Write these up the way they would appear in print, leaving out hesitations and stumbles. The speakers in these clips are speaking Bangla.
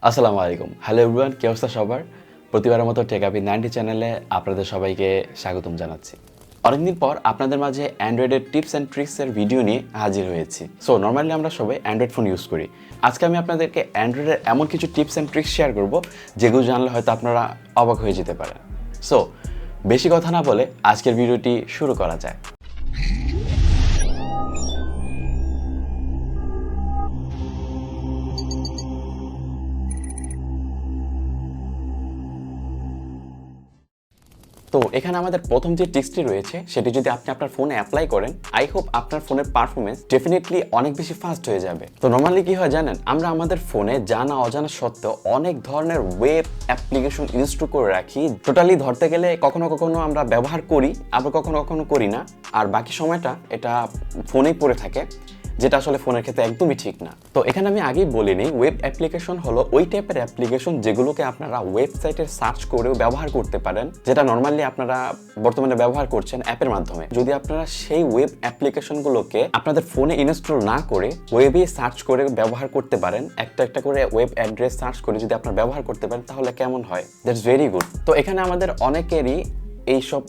আসসালামু আলাইকুম। হ্যালো এভরিওয়ান, কি অবস্থা সবার? প্রতিবারের মতো টেক আবি 90 চ্যানেলে আপনাদের সবাইকে স্বাগতম জানাচ্ছি। অনেকদিন পর আপনাদের মাঝে অ্যান্ড্রয়েডের টিপস অ্যান্ড ট্রিক্সের ভিডিও নিয়ে হাজির হয়েছি। সো নর্মালি আমরা সবাই অ্যান্ড্রয়েড ফোন ইউজ করি। আজকে আমি আপনাদেরকে অ্যান্ড্রয়েডের এমন কিছু টিপস অ্যান্ড ট্রিক্স শেয়ার করব যেগুলো জানলে হয়তো আপনারা অবাক হয়ে যেতে পারেন। সো বেশি কথা না বলে আজকের ভিডিওটি শুরু করা যায়। তো এখানে আমাদের প্রথম যে টিপসটি রয়েছে সেটি যদি আপনি আপনার ফোনে অ্যাপ্লাই করেন, আই হোপ আপনার ফোনের পারফরমেন্স ডেফিনেটলি অনেক বেশি ফাস্ট হয়ে যাবে। তো নর্মালি কি হয় জানেন, আমরা আমাদের ফোনে জানা অজানা সত্ত্বেও অনেক ধরনের ওয়েব অ্যাপ্লিকেশন ইনস্টল করে রাখি। টোটালি ধরতে গেলে কখনো কখনো আমরা ব্যবহার করি, আবার কখনো কখনো করি না, আর বাকি সময়টা এটা ফোনেই পড়ে থাকে, যেটা আসলে ফোনের ক্ষেত্রে একদমই ঠিক না। তো এখানে আমি আগেই বলিনি, ওয়েব অ্যাপ্লিকেশন হলো ওই টাইপের অ্যাপ্লিকেশন যেগুলোকে আপনারা ওয়েবসাইটে সার্চ করেও ব্যবহার করতে পারেন, যেটা নর্মালি আপনারা বর্তমানে ব্যবহার করছেন অ্যাপের মাধ্যমে। যদি আপনারা সেই ওয়েব অ্যাপ্লিকেশনগুলোকে আপনাদের ফোনে ইনস্টল না করে ওয়েবে সার্চ করে ব্যবহার করতে পারেন, একটা একটা করে ওয়েব অ্যাড্রেস সার্চ করে যদি আপনারা ব্যবহার করতে পারেন, তাহলে কেমন হয়? That's very good. তো এখানে আমাদের অনেকেরই এইসব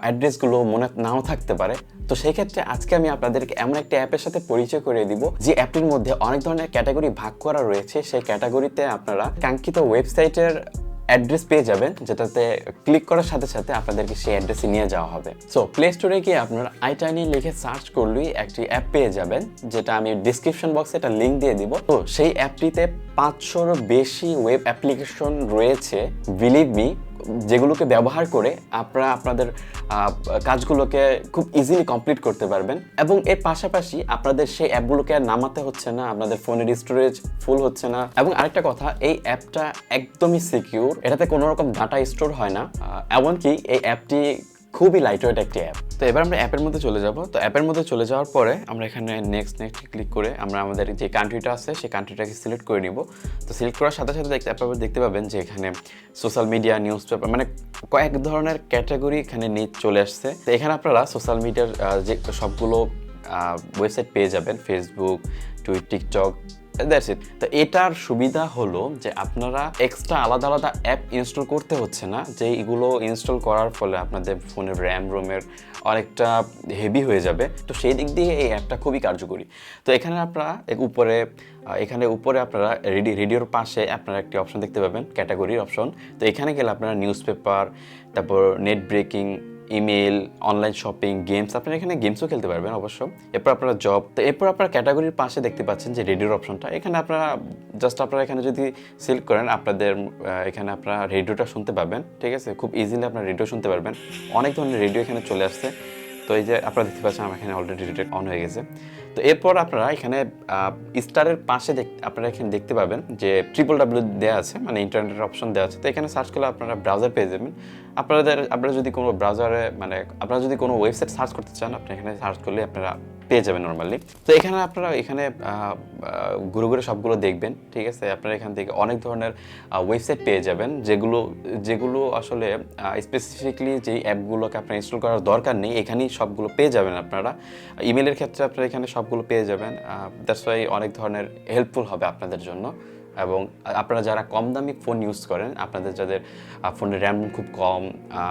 অ্যাড্রেসগুলো মনে নাও থাকতে পারে। তো সেই ক্ষেত্রে আজকে আমি আপনাদেরকে এমন একটা অ্যাপের সাথে পরিচয় করিয়ে দিব যে অ্যাপটির মধ্যে অনেক ধরনের ক্যাটাগরি ভাগ করা রয়েছে। সেই ক্যাটাগরিতে আপনারা কাঙ্ক্ষিত ওয়েবসাইটের অ্যাড্রেস পেয়ে যাবেন, যেটাতে ক্লিক করার সাথে সাথে আপনাদেরকে সেই অ্যাড্রেসে নিয়ে যাওয়া হবে। সো প্লে স্টোরে গিয়ে আপনারা আইটাইনি লিখে সার্চ করলেই একটি অ্যাপ পেয়ে যাবেন, যেটা আমি ডিসক্রিপশন বক্সে একটা লিঙ্ক দিয়ে দিব। তো সেই অ্যাপটিতে 500-এরও বেশি ওয়েব অ্যাপ্লিকেশন রয়েছে, বিলিভ মি, যেগুলোকে ব্যবহার করে আপনারা আপনাদের কাজগুলোকে খুব ইজিলি কমপ্লিট করতে পারবেন। এবং এর পাশাপাশি আপনাদের সেই অ্যাপগুলোকে আর নামাতে হচ্ছে না, আপনাদের ফোনের স্টোরেজ ফুল হচ্ছে না। এবং আরেকটা কথা, এই অ্যাপটা একদমই সিকিউর, এটাতে কোনো রকম ডাটা স্টোর হয় না। এমনকি এই অ্যাপটি খুবই লাইটওয়েট একটি অ্যাপ। তো এবার আমরা অ্যাপের মধ্যে চলে যাব। তো অ্যাপের মধ্যে চলে যাওয়ার পরে আমরা এখানে নেক্সট ক্লিক করে আমরা আমাদের যে কান্ট্রিটা আছে সেই কান্ট্রিটাকে সিলেক্ট করে নিব। তো সিলেক্ট করার সাথে সাথে দেখতে পাবেন যে এখানে সোশ্যাল মিডিয়া, নিউজ পেপার, মানে কয়েক ধরনের ক্যাটাগরি এখানে নিয়ে চলে আসছে। তো এখানে আপনারা সোশ্যাল মিডিয়ার যে সবগুলো ওয়েবসাইট পেয়ে যাবেন, ফেসবুক, টিকটক, দ্যাটস ইট। তো এটার সুবিধা হলো যে আপনারা এক্সট্রা আলাদা আলাদা অ্যাপ ইনস্টল করতে হচ্ছে না, যে এগুলো ইনস্টল করার ফলে আপনাদের ফোনের রোমের অনেকটা হেভি হয়ে যাবে। তো সেই দিক দিয়ে এই অ্যাপটা খুবই কার্যকরী। তো এখানে আপনারা উপরে আপনারা রেডিওর পাশে আপনারা একটি অপশন দেখতে পাবেন, ক্যাটাগরির অপশন। তো এখানে গেলে আপনারা নিউজ পেপার, তারপর net breaking, email, online shopping, games, আপনারা এখানে গেমসও খেলতে পারবেন অবশ্য। এরপর আপনারা জব। তো এরপর আপনারা ক্যাটাগরির পাশে দেখতে পাচ্ছেন যে রেডিওর অপশনটা। এখানে আপনারা আপনারা এখানে যদি সিলেক্ট করেন, আপনাদের এখানে আপনারা রেডিওটা শুনতে পাবেন। ঠিক আছে, খুব ইজিলি আপনারা রেডিও শুনতে পারবেন। অনেক ধরনের রেডিও এখানে চলে আসছে। তো এই যে আপনারা দেখতে পাচ্ছেন আমার এখানে অলরেডি রেডিও অন হয়ে গেছে। তো এরপর আপনারা এখানে স্টারের পাশে আপনারা এখানে দেখতে পাবেন যে www দেওয়া আছে, মানে ইন্টারনেটের অপশন দেওয়া আছে। তো এখানে সার্চ করলে আপনারা ব্রাউজার পেয়ে যাবেন। আপনারা যদি কোনো ব্রাউজারে, মানে আপনারা যদি কোনো ওয়েবসাইট সার্চ করতে চান, আপনি এখানে সার্চ করলে আপনারা পেয়ে যাবেন নর্মালি। তো এখানে আপনারা ঘুরে ঘুরে সবগুলো দেখবেন। ঠিক আছে, আপনারা এখান থেকে অনেক ধরনের ওয়েবসাইট পেয়ে যাবেন, যেগুলো আসলে স্পেসিফিকলি যেই অ্যাপগুলোকে আপনার ইনস্টল করার দরকার নেই, এখানেই সবগুলো পেয়ে যাবেন আপনারা। ইমেলের ক্ষেত্রে আপনারা এখানে সবগুলো পেয়ে যাবেন। দ্যাটস ওয়াই অনেক ধরনের হেল্পফুল হবে আপনাদের জন্য। এবং আপনারা যারা কম দামি ফোন ইউজ করেন, আপনাদের যাদের ফোনের র্যাম খুব কম,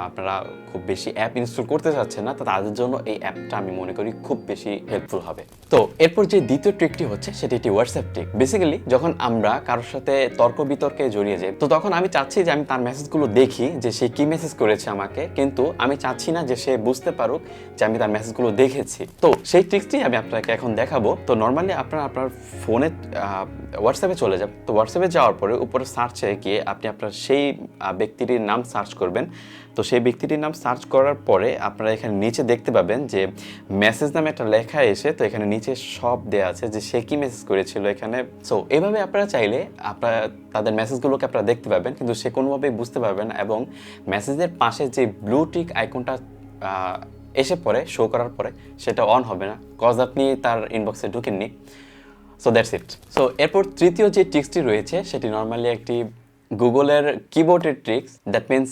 আপনারা খুব বেশি অ্যাপ ইনস্টল করতে চাচ্ছেন না, তো তাদের জন্য এই অ্যাপটা আমি মনে করি খুব বেশি হেল্পফুল হবে। তো এরপর যে দ্বিতীয় ট্রিকটি হচ্ছে সেটি একটি হোয়াটসঅ্যাপ ট্রিক। বেসিক্যালি যখন আমরা কারোর সাথে তর্ক বিতর্কে জড়িয়ে যাই, তো তখন আমি চাচ্ছি যে আমি তার মেসেজগুলো দেখি যে সে কি মেসেজ করেছে আমাকে, কিন্তু আমি চাচ্ছি না যে সে বুঝতে পারুক যে আমি তার মেসেজগুলো দেখেছি। তো সেই ট্রিকটি আমি আপনাকে এখন দেখাবো। তো নর্মালি আপনার ফোনে হোয়াটসঅ্যাপে চলে যান। তো হোয়াটসঅ্যাপে যাওয়ার পরে উপরে সার্চে গিয়ে আপনি আপনার সেই ব্যক্তিটির নাম সার্চ করবেন। তো সেই ব্যক্তিটির নাম সার্চ করার পরে আপনারা এখানে নিচে দেখতে পাবেন যে মেসেজ নামে একটা লেখা এসে, তো এখানে নিচে সব দেওয়া আছে যে সে কি মেসেজ করেছিল এখানে। সো এভাবে আপনারা চাইলে আপনারা তাদের মেসেজগুলোকে আপনারা দেখতে পাবেন, কিন্তু সে কোনোভাবেই বুঝতে পারবেন। এবং মেসেজের পাশে যে ব্লু টিক আইকনটা এসে পড়ে, শো করার পরে, সেটা অন হবে না, কজ আপনি তার ইনবক্সে ঢুকেননি। So that's it. সো এরপর তৃতীয় যে ট্রিক্সটি রয়েছে সেটি নর্মালি একটি গুগলের কিবোর্ডের tricks, that means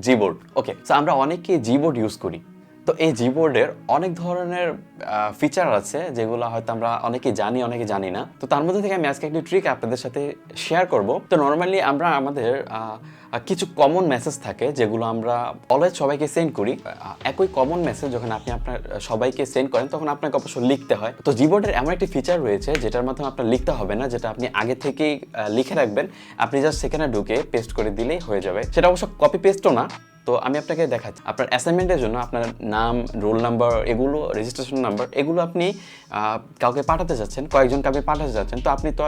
Gboard. Okay, so আমরা অনেকে জিবোর্ড ইউজ করি, তো এই জিবোর্ডের অনেক ধরনের ফিচার আছে যেগুলো হয়তো আমরা অনেকে জানি না। তো তার মধ্যে থেকে আমি আজকে একটি ট্রিক আপনাদের সাথে শেয়ার করব। তো নর্মালি আমরা আমাদের কিছু কমন মেসেজ থাকে যেগুলো আমরা অলওয়েজ সবাইকে সেন্ড করি। একই কমন মেসেজ যখন আপনি আপনার সবাইকে সেন্ড করেন তখন আপনাকে অবশ্য লিখতে হয়। তো জিবোর্ডের এমন একটি ফিচার রয়েছে যেটার মাধ্যমে আপনার লিখতে হবে না, যেটা আপনি আগে থেকেই লিখে রাখবেন। আপনি জাস্ট সেখানে ঢুকে পেস্ট করে দিলেই হয়ে যাবে। সেটা অবশ্য কপি পেস্টও না। তো আমি আপনাকে দেখাচ্ছি, আপনার অ্যাসাইনমেন্টের জন্য আপনার নাম, রোল নাম্বার, এগুলো রেজিস্ট্রেশন নাম্বার, এগুলো আপনি কাউকে পাঠাতে যাচ্ছেন, কয়েকজনকে আপনি পাঠাতে যাচ্ছেন। তো আপনি তো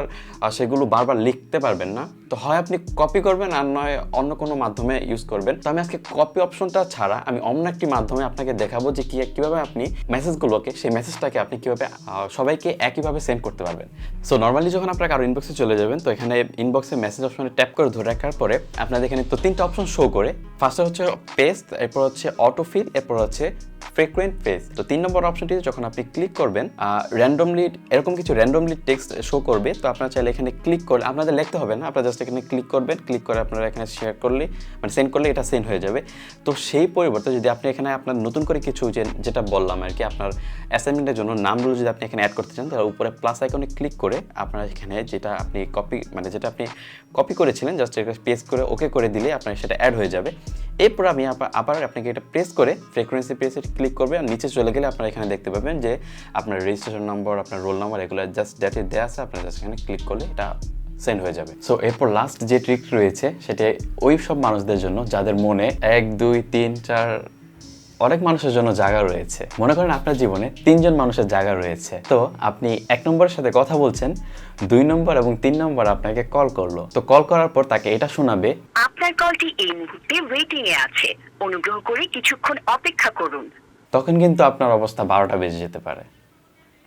আর সেগুলো বারবার লিখতে পারবেন না। তো হয় আপনি কপি করবেন আর নয় অন্য কোনো মাধ্যমে ইউজ করবেন। তো আমি আজকে কপি অপশনটা ছাড়া আমি অন্য একটি মাধ্যমে আপনাকে দেখাবো যে কীভাবে আপনি মেসেজগুলোকে, সেই মেসেজটাকে আপনি কীভাবে সবাইকে একইভাবে সেন্ড করতে পারবেন। সো নর্মালি যখন আপনার কারো ইনবক্সে চলে যাবেন, তো এখানে ইনবক্সে মেসেজ অপশনে ট্যাপ করে ধরে রাখার পরে আপনাদের এখানে তো 3টা অপশন শো করে। ফার্স্টে হচ্ছে পেস্ট, এরপর হচ্ছে অটোফিল, এরপর হচ্ছে ফ্রিকোয়েন্ট পেজ। তো 3 নম্বর অপশনটিতে যখন আপনি ক্লিক করবেন, র্যান্ডমলি এরকম কিছু র্যান্ডমলি টেক্সট শো করবে। তো আপনারা চাইলে এখানে ক্লিক করলে, আপনাদের লিখতে হবে না, আপনারা জাস্ট এখানে ক্লিক করবেন। ক্লিক করে আপনারা এখানে শেয়ার করলে, মানে সেন্ড করলে এটা সেন্ড হয়ে যাবে। তো সেই পরিবর্তে যদি আপনি এখানে আপনার নতুন করে কিছু যেটা বললাম আর কি, আপনার অ্যাসাইনমেন্টের জন্য নামগুলো যদি আপনি এখানে অ্যাড করতে চান, তাহলে উপরে প্লাস আইকনে ক্লিক করে আপনারা এখানে যেটা আপনি কপি করেছিলেন জাস্ট এটা পেস্ট করে ওকে করে দিলে আপনার সেটা অ্যাড হয়ে যাবে। এরপর আমি আবার আপনাকে এটা প্রেস করে ফ্রিকোয়েন্সি প্রেসে ক্লিক করবে, আর নিচে চলে গেলে আপনারা এখানে দেখতে পাবেন যে আপনার রেজিস্ট্রেশন নম্বর, আপনার রোল নাম্বার, এগুলো জাস্ট ডেটে দেওয়া আছে। আপনারা জাস্ট এখানে ক্লিক করলে এটা সেন্ড হয়ে যাবে। সো এরপর লাস্ট যে ট্রিক রয়েছে সেটা ওই সব মানুষদের জন্য যাদের মনে 1, 2, 3, 4 অনেক মানুষের জন্য জায়গা রয়েছে। মনে করেন আপনার জীবনে 3 জন মানুষের জায়গা রয়েছে। তো আপনি 1 নম্বরের সাথে কথা বলছেন, 2 নম্বর এবং 3 নম্বর আপনাকে কল করলো। তো কল করার পর তাকে এটা শোনাবে, আপনার কলটি এই মুহূর্তে ওয়েটিং এ আছে, অনুগ্রহ করে কিছুক্ষণ অপেক্ষা করুন। তখন কিন্তু আপনার অবস্থা 12টা বেজে যেতে পারে,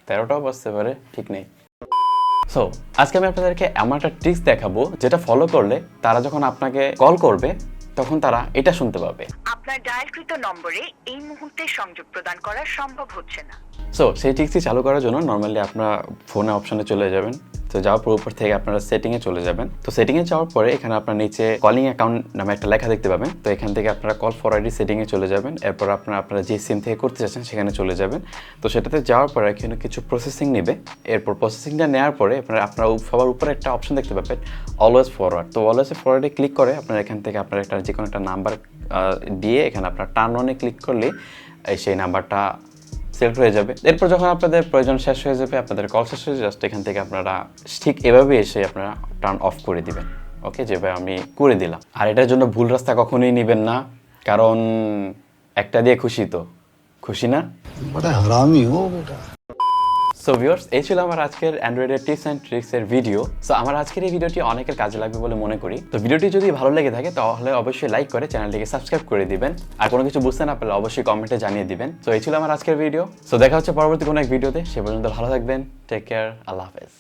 13টাও বাজতে পারে, ঠিক নেই। সো আজকে আমি আপনাদেরকে এমন একটা ট্রিক্স দেখাবো যেটা ফলো করলে তারা যখন আপনাকে কল করবে তখন তারা এটা শুনতে পাবে। আপনার ডায়ালকৃত নম্বরে এই মুহূর্তে সংযোগ প্রদান করা সম্ভব হচ্ছে না। সো সেই ট্রিক্সটি চালু করার জন্য নর্মালি আপনারা ফোনে অপশনে চলে যাবেন। তো যাওয়ার পর উপর থেকে আপনারা সেটিংয়ে চলে যাবেন। তো সেটিংয়ে যাওয়ার পরে এখানে আপনার নিচে কলিং অ্যাকাউন্ট নামে একটা লেখা দেখতে পাবেন। তো এখান থেকে আপনারা কল ফর আইডি সেটিংয়ে চলে যাবেন। এরপর আপনারা যে সিম থেকে করতে চাচ্ছেন সেখানে চলে যাবেন। তো সেটাতে যাওয়ার পরে এখানে কিছু প্রসেসিং নেবে। এরপর প্রসেসিংটা নেওয়ার পরে আপনারা সবার উপরে একটা অপশন দেখতে পাবেন, অলওয়েজ ফরওয়ার্ড। তো অলওয়েজ ফরওয়ার্ডে ক্লিক করে আপনারা এখান থেকে আপনার একটা যে কোনো একটা নাম্বার দিয়ে এখানে আপনার টার্ন অনে ক্লিক করলে সেই নাম্বারটা সিলেক্ট হয়ে যাবে। এরপর যখন আপনাদের প্রয়োজন শেষ হয়ে যাবে, আপনাদের কল শেষ হয়ে জাস্ট এখান থেকে আপনারা ঠিক এভাবে এসে আপনারা টার্ন অফ করে দিবেন। ওকে, যেভাবে আমি করে দিলাম। আর এটার জন্য ভুল রাস্তা কখনোই নেবেন না, কারণ একটা দিয়ে খুশি না। বড় হারামি হো বেটা। সো ভিউয়ার্স, এই ছিল আমার আজকের অ্যান্ড্রয়েডের টিপস অ্যান্ড ট্রিক্সের ভিডিও। সো আমার আজকের এই ভিডিওটি অনেকের কাজে লাগবে বলে মনে করি। তো ভিডিওটি যদি ভালো লেগে থাকে তাহলে অবশ্যই লাইক করে চ্যানেলটিকে সাবস্ক্রাইব করে দিবেন। আর কোনো কিছু বুঝতে না পারলে অবশ্যই কমেন্টে জানিয়ে দিবেন। সো এই ছিল আমার আজকের ভিডিও। সো দেখা হচ্ছে পরবর্তী কোনো এক ভিডিওতে। সে পর্যন্ত ভালো থাকবেন। Take care. আল্লাহ হাফেজ।